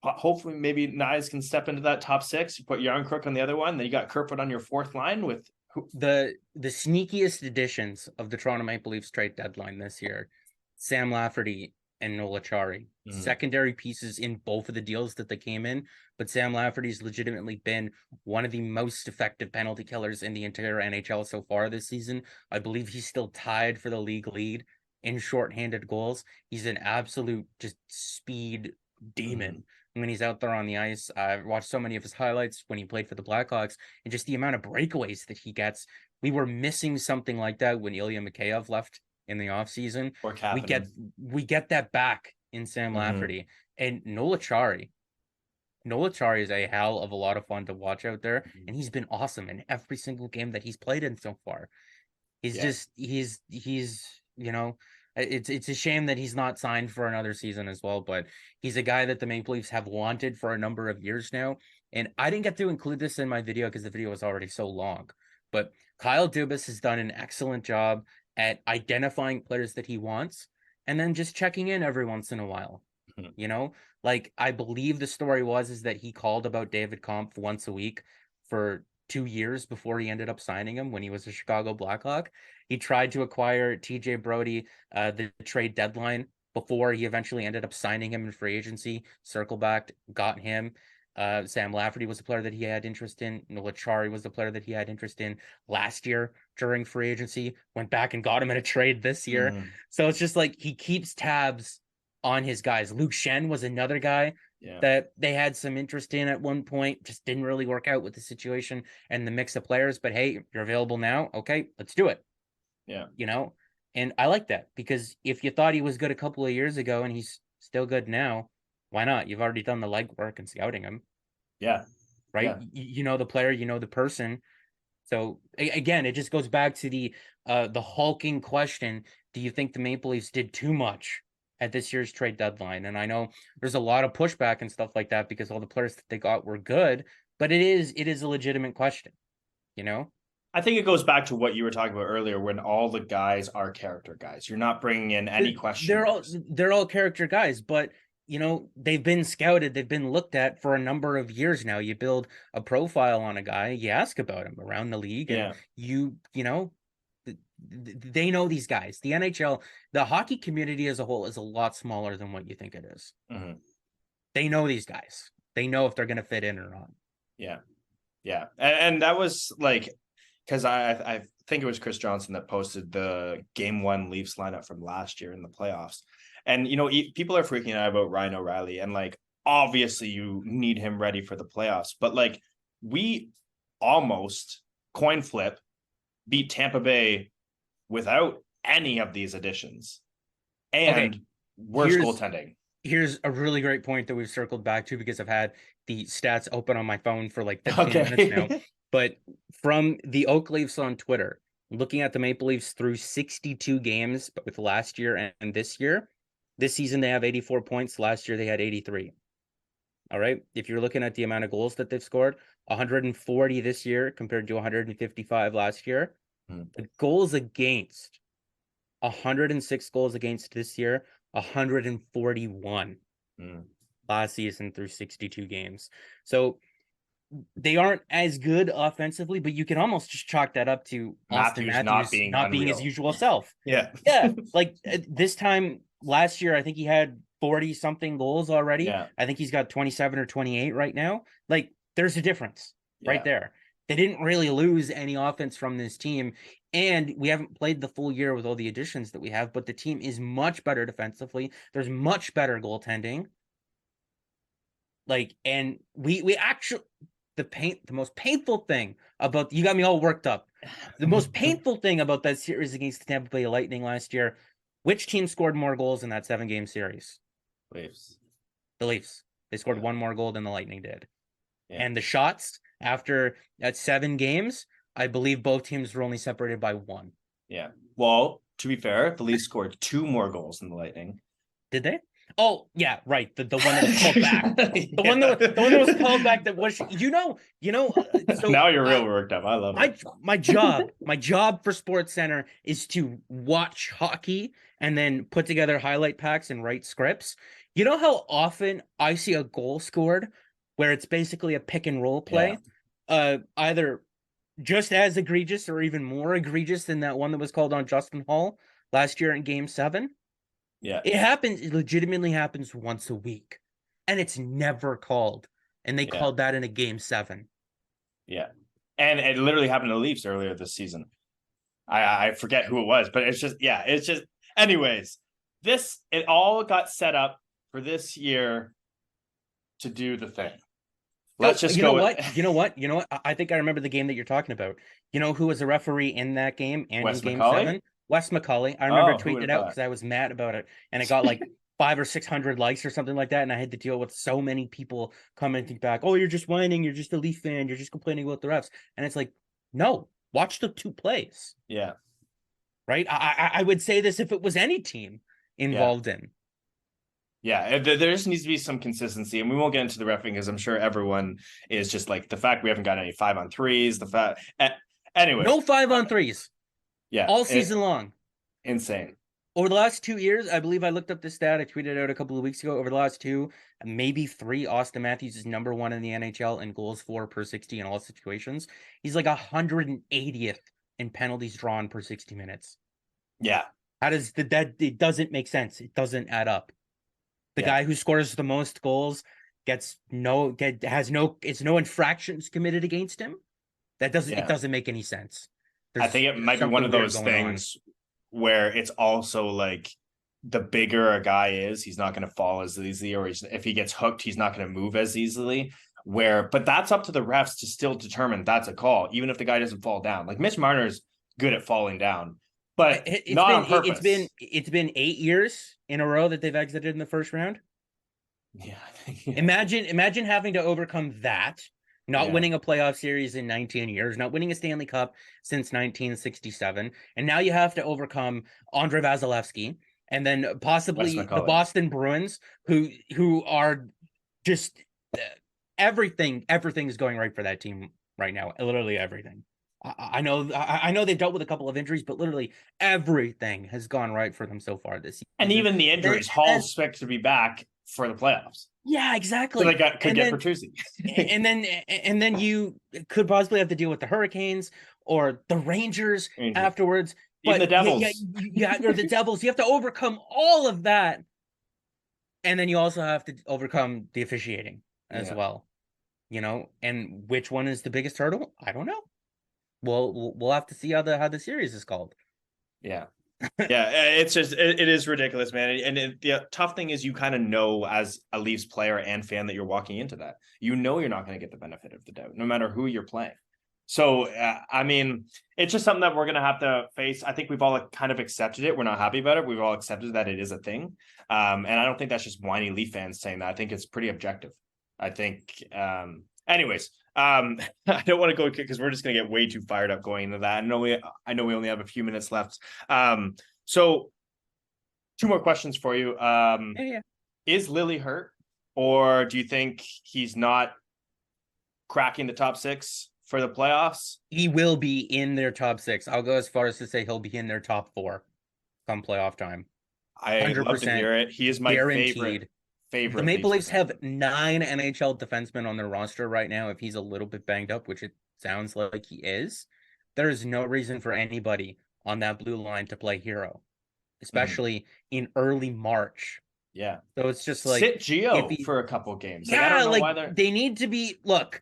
hopefully maybe Knies can step into that top six. You put Yarncrook on the other one. Then you got Kerfoot on your fourth line with The sneakiest additions of the Toronto Maple Leafs trade deadline this year, Sam Lafferty and Noel Acciari. Secondary pieces in both of the deals that they came in, but Sam Lafferty's legitimately been one of the most effective penalty killers in the entire NHL so far this season. I believe he's still tied for the league lead in shorthanded goals. He's an absolute just speed demon when he's out there on the ice. I've watched so many of his highlights when he played for the Blackhawks, and just the amount of breakaways that he gets. We were missing something like that when Ilya Mikheyev left in the offseason. or We Kapanen. get that back in Sam Lafferty and Noel Acciari. Noel Acciari is a hell of a lot of fun to watch out there, and he's been awesome in every single game that he's played in so far. He's Yeah. just he's it's a shame that he's not signed for another season as well, but he's a guy that the Maple Leafs have wanted for a number of years now. And I didn't get to include this in my video because the video was already so long. But Kyle Dubas has done an excellent job at identifying players that he wants and then just checking in every once in a while. You know, like I believe the story is that he called about David Kampf once a week for 2 years before he ended up signing him when he was a Chicago Blackhawk. He tried to acquire TJ Brody the trade deadline before he eventually ended up signing him in free agency, circle back, got him. Sam Lafferty was a player that he had interest in. Noel Acciari was the player that he had interest in last year during free agency, went back and got him in a trade this year. So it's just like he keeps tabs on his guys. Luke Shen was another guy that they had some interest in at one point, just didn't really work out with the situation and the mix of players. But hey, you're available now. Okay, let's do it. Yeah. You know, and I like that because if you thought he was good a couple of years ago and he's still good now, why not? You've already done the legwork and scouting him. Yeah. Right. Yeah. You know the player, you know the person. So again, it just goes back to the hulking question: do you think the Maple Leafs did too much at this year's trade deadline? And I know there's a lot of pushback and stuff like that because all the players that they got were good, but it is a legitimate question, you know? I think it goes back to what you were talking about earlier when all the guys are character guys. You're not bringing in any question They're all marks. they're all character guys, but you know, they've been scouted, they've been looked at for a number of years now. You build a profile on a guy, you ask about him around the league, and Yeah. you know, they know these guys. The NHL, the hockey community as a whole is a lot smaller than what you think it is. They know these guys. They know if they're going to fit in or not. Yeah. Yeah. And that was like, because I think it was Chris Johnson that posted the game one Leafs lineup from last year in the playoffs. And, you know, people are freaking out about Ryan O'Reilly. And like, obviously you need him ready for the playoffs. But like, we almost coin flip beat Tampa Bay without any of these additions. And worse goaltending. Here's a really great point that we've circled back to because I've had the stats open on my phone for like 15 minutes now. But from the Oak Leafs on Twitter, looking at the Maple Leafs through 62 games, but with last year and this year, this season they have 84 points. Last year they had 83. All right. If you're looking at the amount of goals that they've scored, 140 this year compared to 155 last year. The goals against, 106 goals against this year, 141 Mm. last season through 62 games. So they aren't as good offensively, but you can almost just chalk that up to Austin Matthews not Matthews being not being his unreal. usual self. Yeah. Yeah, like this time last year, I think he had 40 something goals already. Yeah. I think he's got 27 or 28 right now. Like, there's a difference right Yeah. there. They didn't really lose any offense from this team. And we haven't played the full year with all the additions that we have, but the team is much better defensively. There's much better goaltending. Like, and we actually, the most painful thing about, you got me all worked up. The most painful thing about that series against the Tampa Bay Lightning last year, which team scored more goals in that 7-game series? Leafs. The Leafs. They scored Yeah. one more goal than the Lightning did. Yeah. And the shots after at 7 games, I believe both teams were only separated by 1. Yeah. Well, to be fair, the Leafs scored 2 more goals than the Lightning. Did they? Oh yeah, right. The one that was called back. The one Yeah. that was called back. That was So Now you're real worked up. I love it. my job for Sports Center is to watch hockey and then put together highlight packs and write scripts. You know how often I see a goal scored where it's basically a pick and roll play, either just as egregious or even more egregious than that one that was called on Justin Hall last year in Game 7. Yeah. It happens. It legitimately happens once a week, and it's never called. And they called that in a Game 7. Yeah. And it literally happened to the Leafs earlier this season. I forget who it was, but it's just, anyways, it all got set up for this year to do the thing. Let's just you go. Know what? I think I remember the game that you're talking about. You know who was a referee in that game and Wes in Game McCauley? 7? Wes McCauley. I remember Who tweeting would've it out thought? because I was mad about it, and it got like 500 or 600 likes or something like that, and I had to deal with so many people commenting back, "Oh, you're just whining. You're just a Leaf fan. You're just complaining about the refs." And it's like, no, watch the 2 plays. Yeah. Right. I would say this if it was any team involved in. Yeah, there just needs to be some consistency, and we won't get into the reffing because I'm sure everyone is just like the fact we haven't got any 5-on-3s. The fact, anyway, no 5-on-3s. Yeah, all season long. Insane. Over the last 2 years, I believe I looked up this stat. I tweeted out a couple of weeks ago. Over the last 2, maybe 3, Austin Matthews is number 1 in the NHL in goals for per 60 in all situations. He's like 180th in penalties drawn per 60 minutes. Yeah. How does that? It doesn't make sense. It doesn't add up. The guy who scores the most goals has no infractions committed against him. It doesn't make any sense. I think it might be one of those things where it's also like the bigger a guy is, he's not going to fall as easily, or if he gets hooked, he's not going to move as easily. But that's up to the refs to still determine that's a call, even if the guy doesn't fall down. Like Mitch Marner's good at falling down, but not on purpose. It's been 8 years in a row that they've exited in the first round. Yeah. Imagine having to overcome that. Not winning a playoff series in 19 years, not winning a Stanley Cup since 1967. And now you have to overcome Andrei Vasilevsky and then possibly the Boston Bruins, who are just everything is going right for that team right now. Literally everything. I know they've dealt with a couple of injuries, but literally everything has gone right for them so far this season. And even the injuries, Hall's expected to be back for the playoffs. Yeah, exactly. So they could get Bertuzzi. and then you could possibly have to deal with the Hurricanes or the Rangers afterwards. Even the Devils. Or the Devils. You have to overcome all of that. And then you also have to overcome the officiating as well. And which one is the biggest hurdle? I don't know. We'll have to see how the series is called. Yeah. It's just it is ridiculous, man. And the tough thing is you kind of know as a Leafs player and fan that you're walking into that. You're not going to get the benefit of the doubt, no matter who you're playing. So, I mean, it's just something that we're going to have to face. I think we've all kind of accepted it. We're not happy about it. We've all accepted that it is a thing. And I don't think that's just whiny Leaf fans saying that. I think it's pretty objective. I think, anyways, I don't want to go because we're just going to get way too fired up going into that. I know we only have a few minutes left. So 2 more questions for you. Is Lily hurt, or do you think he's not cracking the top 6 for the playoffs? He will be in their top 6. I'll go as far as to say he'll be in their top 4 come playoff time. I'd love to 100% hear it. He is my guaranteed. The favorite Maple Leafs Leafs have defenseman. 9 NHL defensemen on their roster right now. If he's a little bit banged up, which it sounds like he is, there is no reason for anybody on that blue line to play hero, Mhm. especially in early March. Yeah. So it's just like Sit if Geo he, for a couple games. Like I don't yeah, know like why they're they need to be. Look,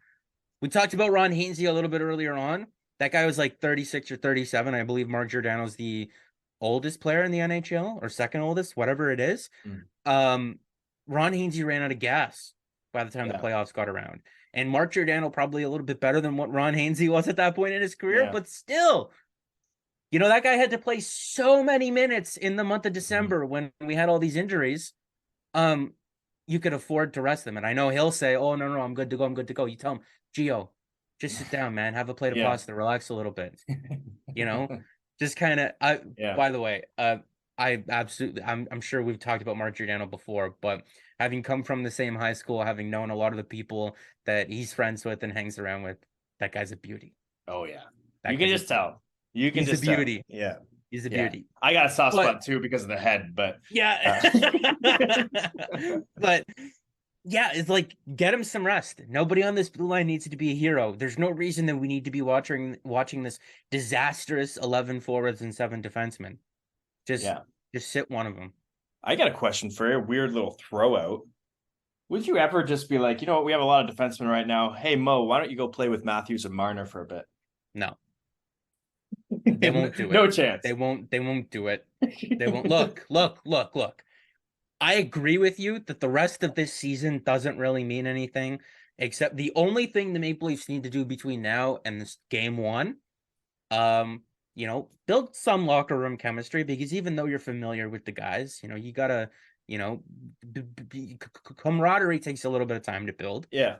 we talked about Ron Hainsey a little bit earlier on. That guy was like 36 or 37. I believe Mark Giordano's the oldest player in the NHL or second oldest, whatever it is. Mm, Um, Ron Hainsey ran out of gas by the time the yeah. playoffs got around. And Mark Giordano probably a little bit better than what Ron Hainsey was at that point in his career, Yeah. but still, that guy had to play so many minutes in the month of Mhm. December when we had all these injuries. Um, you could afford to rest them. And I know he'll say, "Oh no, I'm good to go. I'm good to go." You tell him, Gio, just sit down, man. Have a plate of Yeah. pasta. Relax a little bit. You know, just kind of. I. Yeah. By the way, I absolutely. I'm sure we've talked about Mark Giordano before, but having come from the same high school, having known a lot of the people that he's friends with and hangs around with, that guy's a beauty. Oh yeah. You That can guy's a just beauty. tell. You can He's a just tell. beauty. Yeah. He's a Yeah. beauty. I got a soft But spot too because of the head, but yeah. But yeah, it's like get him some rest. Nobody on this blue line needs to be a hero. There's no reason that we need to be watching this disastrous 11 forwards and 7 defensemen. Just yeah. just sit one of them. I got a question for you. A weird little throw out. Would you ever just be like, you know what, we have a lot of defensemen right now. Hey Mo, why don't you go play with Matthews and Marner for a bit? No. They won't do it. No chance. They won't do it. They won't. Look. I agree with you that the rest of this season doesn't really mean anything, except the only thing the Maple Leafs need to do between now and this game one, build some locker room chemistry, because even though you're familiar with the guys, you gotta, camaraderie takes a little bit of time to build. Yeah.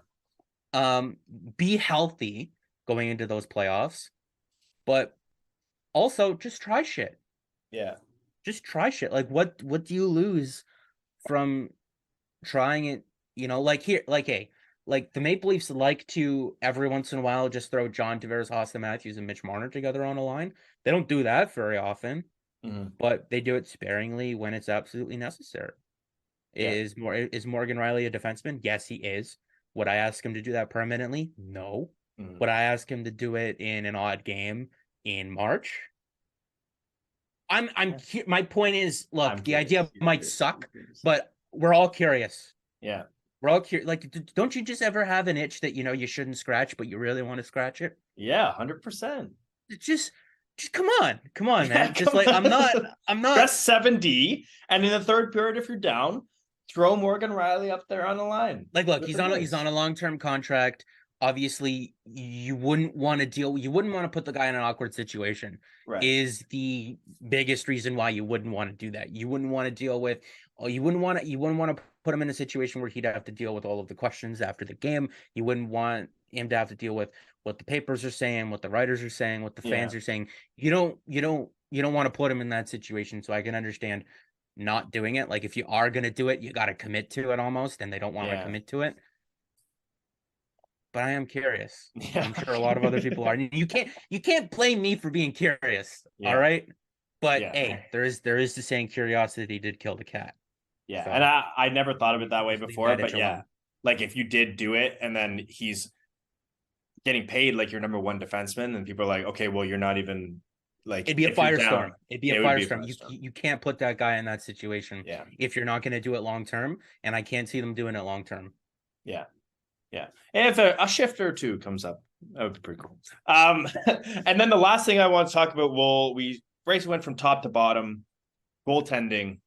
Be healthy going into those playoffs, but also just try shit. Yeah. Just try shit. Like what do you lose from trying it? Like here, like hey, like the Maple Leafs like to every once in a while just throw John Tavares, Austin Matthews, and Mitch Marner together on a line. They don't do that very often, Mhm. but they do it sparingly when it's absolutely necessary. Yeah. Is Morgan Riley a defenseman? Yes, he is. Would I ask him to do that permanently? No. Mhm. Would I ask him to do it in an odd game in March? My point is, look, I'm the idea curious. might suck, but we're all curious. Yeah. We're all curious. Like, don't you just ever have an itch that you shouldn't scratch, but you really want to scratch it? Yeah, 100%. Just come on, man. Yeah, Just like I'm not. Press 7D, and in the third period, if you're down, throw Morgan Riley up there on the line. Like, look, with he's the on boys. a long-term contract. Obviously, you wouldn't want to put the guy in an awkward situation. Right. Is the biggest reason why you wouldn't want to do that. You wouldn't want to deal with, or you wouldn't want to put him in a situation where he'd have to deal with all of the questions after the game. You wouldn't want him to have to deal with what the papers are saying, what the writers are saying, what the fans are saying. You don't want to put him in that situation. So I can understand not doing it. Like if you are going to do it, you got to commit to it almost, and they don't want to commit to it. But I am curious. Yeah. I'm sure a lot of other people are. You can't blame me for being curious. Yeah. All right. But Yeah. hey, there is the saying curiosity did kill the cat. Yeah. So, and I never thought of it that way leave before, that but itch yeah. alone. Like if you did do it and then he's getting paid like your number one defenseman, and people are like, okay, well, you're not even like It'd be a if you're firestorm. down, It'd be a it would be a firestorm. firestorm. You can't put that guy in that situation Yeah. if you're not going to do it long term, and I can't see them doing it long term. Yeah. Yeah. And if a shifter or two comes up, that would be pretty cool. And then the last thing I want to talk about, Race went from top to bottom, goaltending.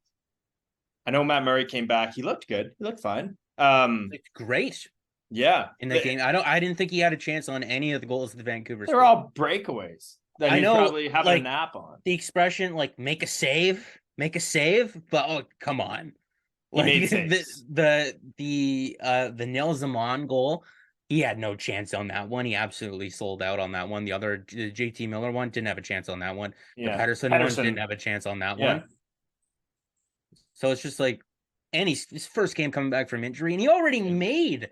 I know Matt Murray came back. He looked good. He looked fine. It's great Yeah. in that game. I didn't think he had a chance on any of the goals of the Vancouver. They're all breakaways that I he's know, probably having like, a nap on. the expression like make a save, but oh, come on. He Like made saves. the Nil Zaman goal, he had no chance on that one. He absolutely sold out on that one. The other JT Miller one didn't have a chance on that one. Yeah. The Pettersson one didn't have a chance on that one. So it's just like, and his first game coming back from injury, and he already made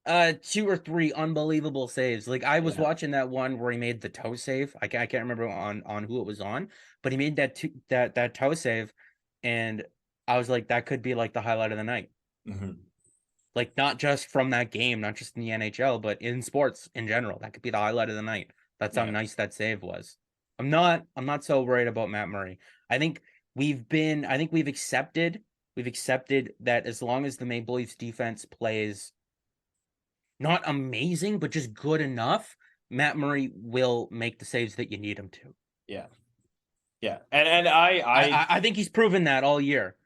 2 or 3 unbelievable saves. Like I was watching that one where he made the toe save. I can't remember on who it was on, but he made that toe save. And I was like, that could be like the highlight of the night. Mm-hmm. Like not just from that game, not just in the NHL, but in sports in general. That could be the highlight of the night. That's how Yeah. nice that save was. I'm not so worried about Matt Murray. I think we've accepted that as long as the Maple Leafs defense plays not amazing, but just good enough, Matt Murray will make the saves that you need him to. Yeah. Yeah. And I I think he's proven that all year.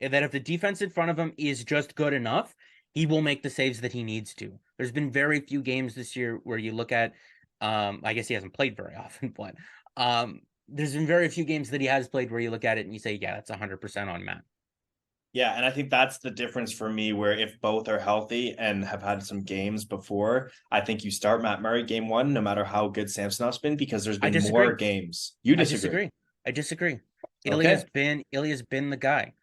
That if the defense in front of him is just good enough, he will make the saves that he needs to. There's been very few games this year where you look at, I guess he hasn't played very often, but there's been very few games that he has played where you look at it and you say, yeah, that's 100% on Matt. Yeah, and I think that's the difference for me, where if both are healthy and have had some games before, I think you start Matt Murray game one, no matter how good Samsonov's been, because there's I been disagree. more games. You I disagree. disagree. I disagree. Okay. Ilya's been the guy.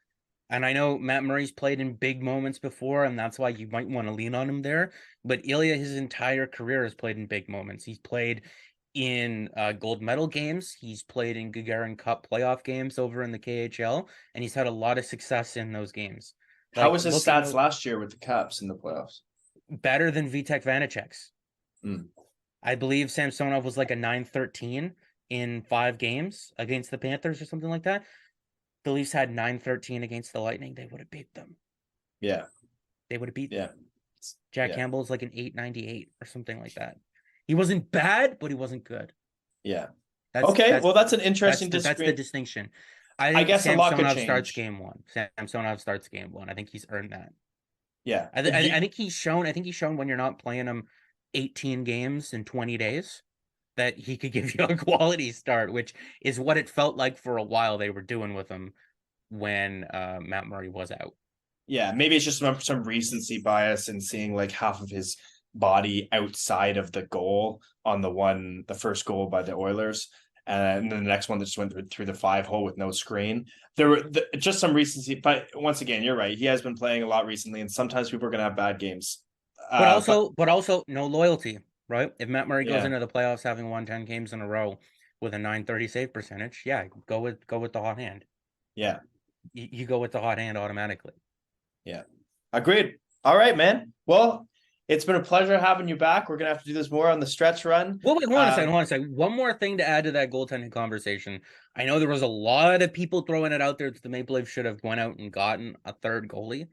And I know Matt Murray's played in big moments before, and that's why you might want to lean on him there. But Ilya, his entire career, has played in big moments. He's played in gold medal games. He's played in Gagarin Cup playoff games over in the KHL, and he's had a lot of success in those games. How Like was his looking stats last year with the Caps in the playoffs? better than Vitek Vanacek's. Mm. I believe Samsonov was like a 9-13 in 5 games against the Panthers or something like that. The Leafs had 9-13 against the Lightning. They would have beat them. Yeah. They would have beat Yeah. them. Jack Yeah. Campbell's like an 8.98 or something like that. He wasn't bad, but he wasn't good. Yeah. That's Okay. Well, that's an interesting that's the disagreement. distinction. I I think guess a lot could Samsonov starts change. game one. Samsonov starts game one. I think he's earned that. Yeah. I think he's shown. I think he's shown when you're not playing him 18 games in 20 days that he could give you a quality start, which is what it felt like for a while they were doing with him when Matt Murray was out. Yeah, maybe it's just some recency bias and seeing like half of his body outside of the goal on the first goal by the Oilers, and then the next one that just went through the 5 hole with no screen. There were just some recency, but once again, you're right. He has been playing a lot recently, and sometimes people are going to have bad games. But also no loyalty, right? If Matt Murray goes Yeah, into the playoffs having won 10 games in a row with a 930 save percentage, yeah, go with the hot hand. yeah, You go with the hot hand automatically. yeah. Agreed. All right, man. Well, it's been a pleasure having you back. We're gonna have to do this more on the stretch run. Well, wait, hold on a second. One more thing to add to that goaltending conversation. I know there was a lot of people throwing it out there that the Maple Leafs should have went out and gotten a third goalie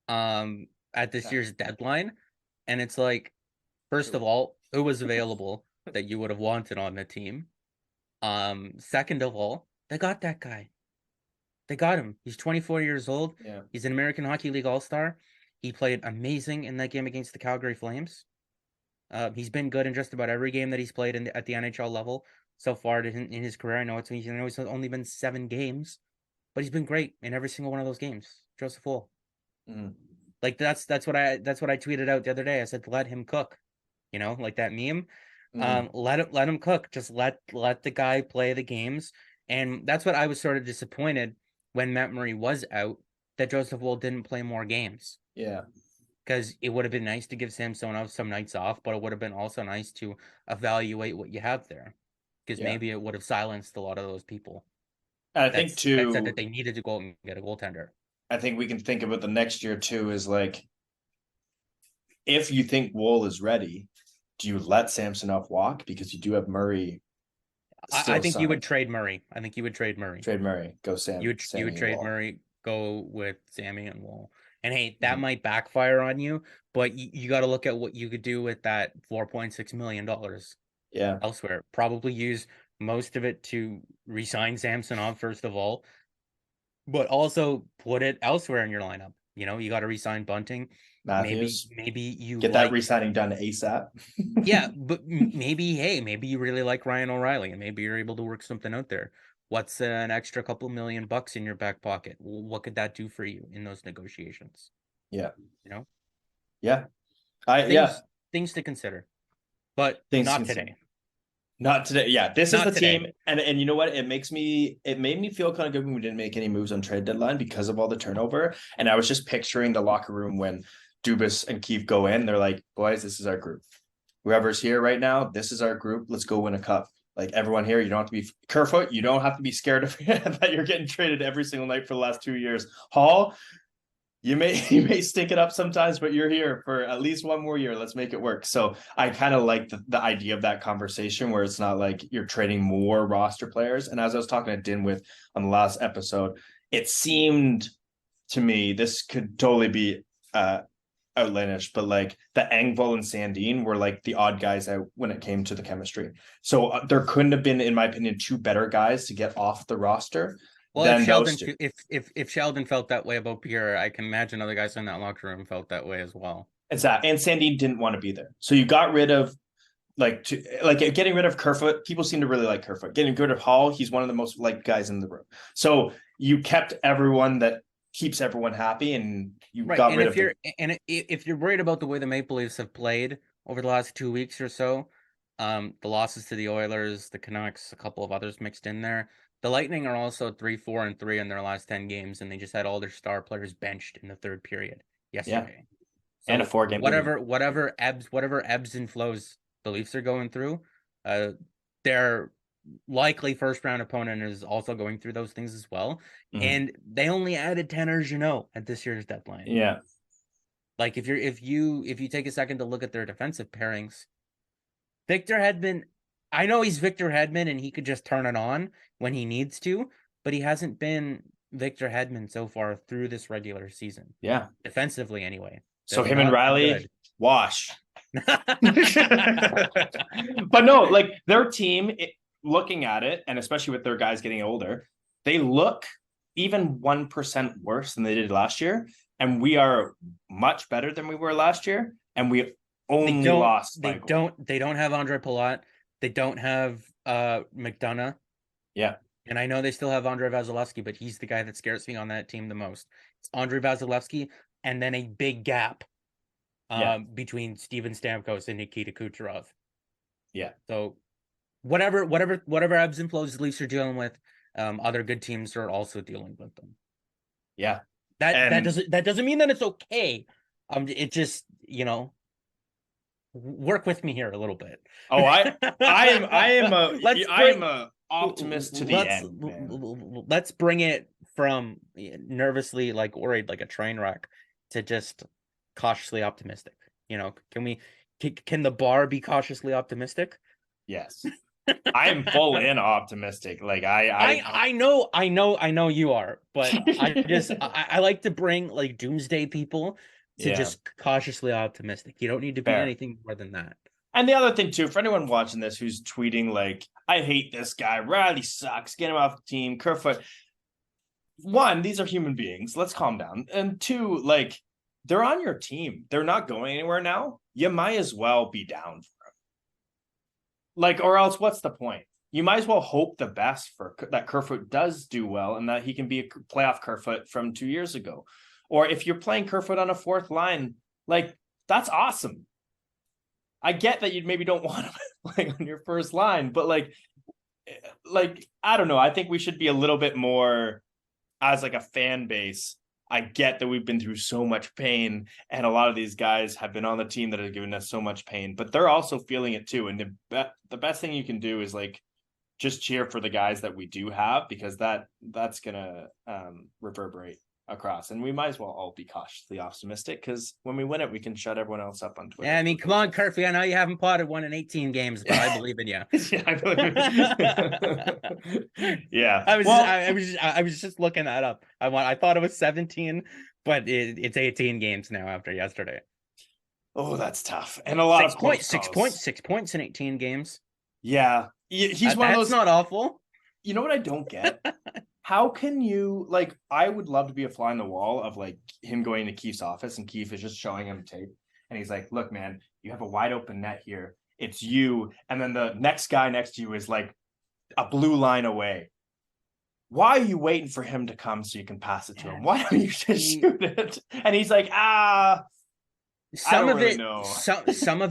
at this year's deadline. And it's like, first of all, who was available that you would have wanted on the team? Second of all, they got that guy. They got him. He's 24 years old. Yeah. He's an American Hockey League All-Star. He played amazing in that game against the Calgary Flames. He's been good in just about every game that he's played at the NHL level so far in his career. I know it's only been 7 games, but he's been great in every single one of those games. Joseph Woll. Mm. Like that's what I tweeted out the other day. I said, let him cook. You know, like that meme. Let him cook. Just let the guy play the games. And that's what I was sort of disappointed when Matt Murray was out, that Joseph Woll didn't play more games. Yeah. Because it would have been nice to give Samsonov some nights off, but it would have been also nice to evaluate what you have there. Because maybe it would have silenced a lot of those people. And I think too that said that they needed to go out and get a goaltender. I think we can think about the next year too, is like, if you think Woll is ready, do you let Samsonov walk? Because you do have Murray. I think you would trade Murray. I think you would trade Murray. Trade Murray. Go Sam. You would trade Woll. Murray. Go with Sammy and Woll. And hey, that might backfire on you, but you got to look at what you could do with that $4.6 million. Yeah. Elsewhere, probably use most of it to re-sign Samsonov first of all, but also put it elsewhere in your lineup. You know, you got to re-sign Bunting. Matthews. Maybe you get that re-signing done ASAP. Yeah, but maybe you really like Ryan O'Reilly, and maybe you're able to work something out there. What's an extra couple $1,000,000 in your back pocket? What could that do for you in those negotiations? Yeah, you know. Yeah, things to consider, but not today. Not today. Yeah, this is the team, and you know what? It made me feel kind of good when we didn't make any moves on trade deadline because of all the turnover. And I was just picturing the locker room when Dubas and Keefe go in. They're like, "Boys, this is our group. Whoever's here right now, this is our group. Let's go win a cup." Like everyone here, you don't have to be Kerfoot. You don't have to be scared of that you're getting traded every single night for the last 2 years. Hall, you may stink it up sometimes, but you're here for at least one more year. Let's make it work. So I kind of like the idea of that conversation where it's not like you're trading more roster players. And as I was talking to Din with on the last episode, it seemed to me this could totally be outlandish, but like the Engvall and Sandin were like the odd guys out when it came to the chemistry. So there couldn't have been, in my opinion, two better guys to get off the roster. Well, than if Sheldon, those two. if Sheldon felt that way about Pierre, I can imagine other guys in that locker room felt that way as well. Exactly. And Sandin didn't want to be there. So you got rid of getting rid of Kerfoot. People seem to really like Kerfoot. Getting rid of Hall, he's one of the most liked guys in the room. So you kept everyone that keeps everyone happy, and you got rid of if you're worried about the way the Maple Leafs have played over the last 2 weeks or so, the losses to the Oilers, the Canucks, a couple of others mixed in there. The Lightning are also 3-4-3 in their last 10 games, and they just had all their star players benched in the third period yesterday. Yeah. So and a 4-game whatever ebbs and flows the Leafs are going through, their likely first round opponent is also going through those things as well. Mm-hmm. And they only added Tanner Jeannot at this year's deadline. Yeah. Like if you take a second to look at their defensive pairings, Victor Hedman, I know he's Victor Hedman and he could just turn it on when he needs to, but he hasn't been Victor Hedman so far through this regular season. Yeah. Defensively anyway. So him and Riley, wash. But no, like their team, looking at it, and especially with their guys getting older, they look even 1% worse than they did last year. And we are much better than we were last year. And we only lost. They don't have Andre Palat. They don't have McDonough. Yeah. And I know they still have Andre Vasilevsky, but he's the guy that scares me on that team the most. It's Andre Vasilevsky, and then a big gap between Steven Stamkos and Nikita Kucherov. Yeah. So whatever ebbs and flows the Leafs are dealing with, other good teams are also dealing with them. Yeah. That doesn't mean that it's okay. It just, work with me here a little bit. Oh, I am a optimist to the end. Man. Let's bring it from nervously worried like a train wreck to just cautiously optimistic. Can the bar be cautiously optimistic? Yes. I am full in optimistic. Like I know you are, but I like to bring doomsday people to just cautiously optimistic. You don't need to be anything more than that. And the other thing too, for anyone watching this who's tweeting I hate this guy, Riley sucks, get him off the team, Kerfoot. One, these are human beings. Let's calm down. And two, they're on your team. They're not going anywhere now. You might as well be down for them. Or else what's the point? You might as well hope the best for that Kerfoot does do well and that he can be a playoff Kerfoot from 2 years ago. Or if you're playing Kerfoot on a fourth line, that's awesome. I get that you maybe don't want him playing on your first line, but I don't know. I think we should be a little bit more as a fan base. I get that we've been through so much pain, and a lot of these guys have been on the team that have given us so much pain, but they're also feeling it too. And the best thing you can do is just cheer for the guys that we do have, because that's gonna reverberate across, and we might as well all be cautiously optimistic, because when we win it, we can shut everyone else up on Twitter. Yeah, I mean, come on, Kerfy. I know you haven't potted one in 18 games, but I believe in you. Yeah, I believe in you. Yeah, I was just looking that up. I thought it was 17, but it's 18 games now after yesterday. Oh, that's tough, and a lot of points. 6 points in 18 games. Yeah, he's one of those. That's not awful. You know what I don't get? How can you I would love to be a fly on the wall of him going to Keefe's office, and Keefe is just showing him tape, and he's like, look, man, you have a wide open net here. It's you. And then the next guy next to you is a blue line away. Why are you waiting for him to come so you can pass it to him? Why don't you just shoot it? And he's like, some of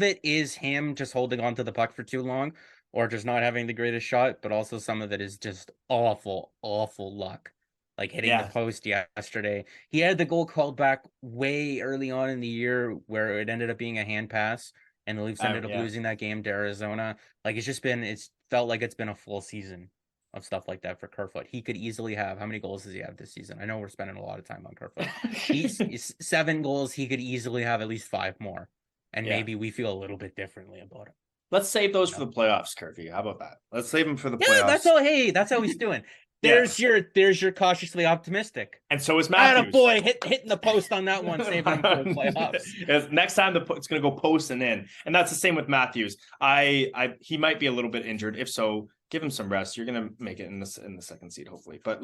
it is him just holding on to the puck for too long, or just not having the greatest shot, but also some of it is just awful luck. Hitting the post yesterday. He had the goal called back way early on in the year where it ended up being a hand pass, and the Leafs ended up losing that game to Arizona. Like it's felt like it's been a full season of stuff like that for Kerfoot. He could easily have, how many goals does he have this season? I know we're spending a lot of time on Kerfoot. He's 7 goals. He could easily have at least 5 more. And maybe we feel a little bit differently about it. Let's save those for the playoffs, Curvy. How about that? Let's save them for the playoffs. That's all. Hey, that's how he's doing. There's your cautiously optimistic. And so is Matthews. Boy, hitting the post on that one, saving him for the playoffs. Next time it's going to go posting in, and that's the same with Matthews. He might be a little bit injured. If so, give him some rest. You're going to make it in the second seed, hopefully. But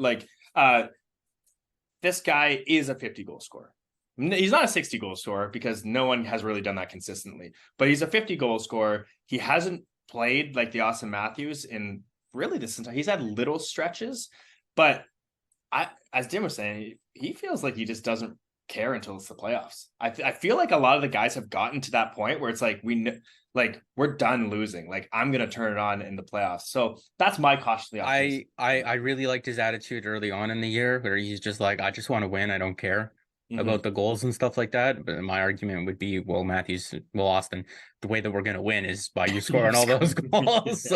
this guy is a 50-goal scorer. He's not a 60-goal scorer because no one has really done that consistently. But he's a 50-goal scorer. He hasn't played like the Austin Matthews in really this entire. He's had little stretches, but as Dim was saying, he feels like he just doesn't care until it's the playoffs. I feel like a lot of the guys have gotten to that point where it's like we're done losing. Like I'm gonna turn it on in the playoffs. So that's my cautiously optimistic. I really liked his attitude early on in the year where he's just like, I just want to win. I don't care about the goals and stuff like that. But my argument would be, Austin, the way that we're going to win is by you scoring all those goals.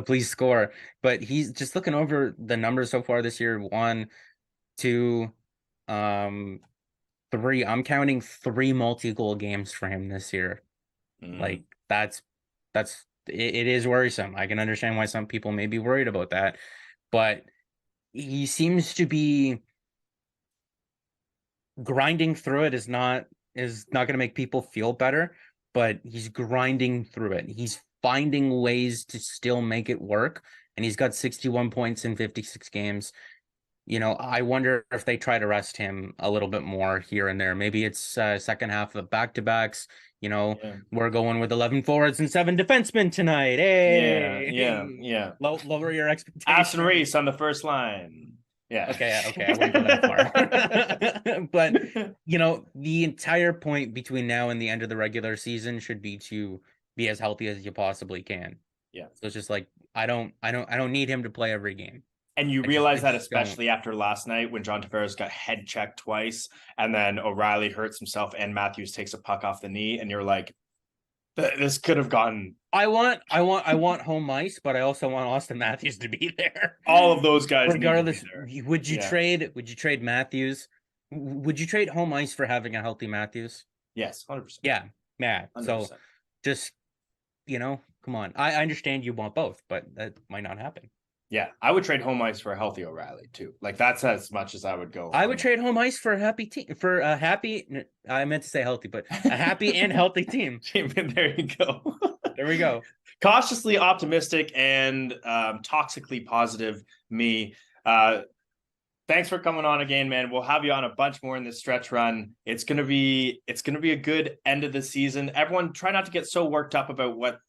Please score. But he's just looking over the numbers so far this year. 1, 2, 3. I'm counting 3 multi-goal games for him this year. Like that's it is worrisome. I can understand why some people may be worried about that, but he seems to be grinding through it. Is not going to make people feel better, but he's grinding through it. He's finding ways to still make it work, and he's got 61 points in 56 games. I wonder if they try to rest him a little bit more here and there. Maybe it's second half of back-to-backs. We're going with 11 forwards and 7 defensemen tonight. Hey, yeah. Lower your expectations. Aston Reese on the first line. Yeah. Okay. I wouldn't go that far. But the entire point between now and the end of the regular season should be to be as healthy as you possibly can. Yeah. So it's just like I don't need him to play every game. And you realize that especially after last night when John Tavares got head checked twice, and then O'Reilly hurts himself and Matthews takes a puck off the knee, and you're like, this could have gone. I want home ice, but I also want Austin Matthews to be there. All of those guys. Regardless, would you trade Matthews? Would you trade home ice for having a healthy Matthews? Yes, 100%. Yeah. 100%. So just come on. I understand you want both, but that might not happen. Yeah, I would trade home ice for a healthy O'Reilly too. Like that's as much as I would go. I would trade home ice for a happy team, for a happy. I meant to say healthy, but a happy and healthy team. There you go. There we go. Cautiously optimistic and toxically positive me. Thanks for coming on again, man. We'll have you on a bunch more in this stretch run. It's gonna be a good end of the season. Everyone, try not to get so worked up about what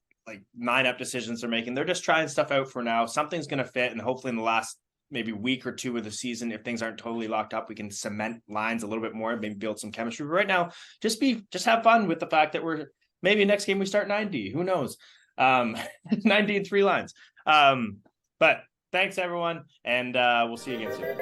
line-up decisions they're making. They're just trying stuff out for now. Something's going to fit, and hopefully in the last maybe week or 2 of the season, if things aren't totally locked up, we can cement lines a little bit more, maybe build some chemistry. But right now, just have fun with the fact that we're maybe next game we start 90. Who knows? 90 and 3 lines. But thanks everyone, and we'll see you again soon.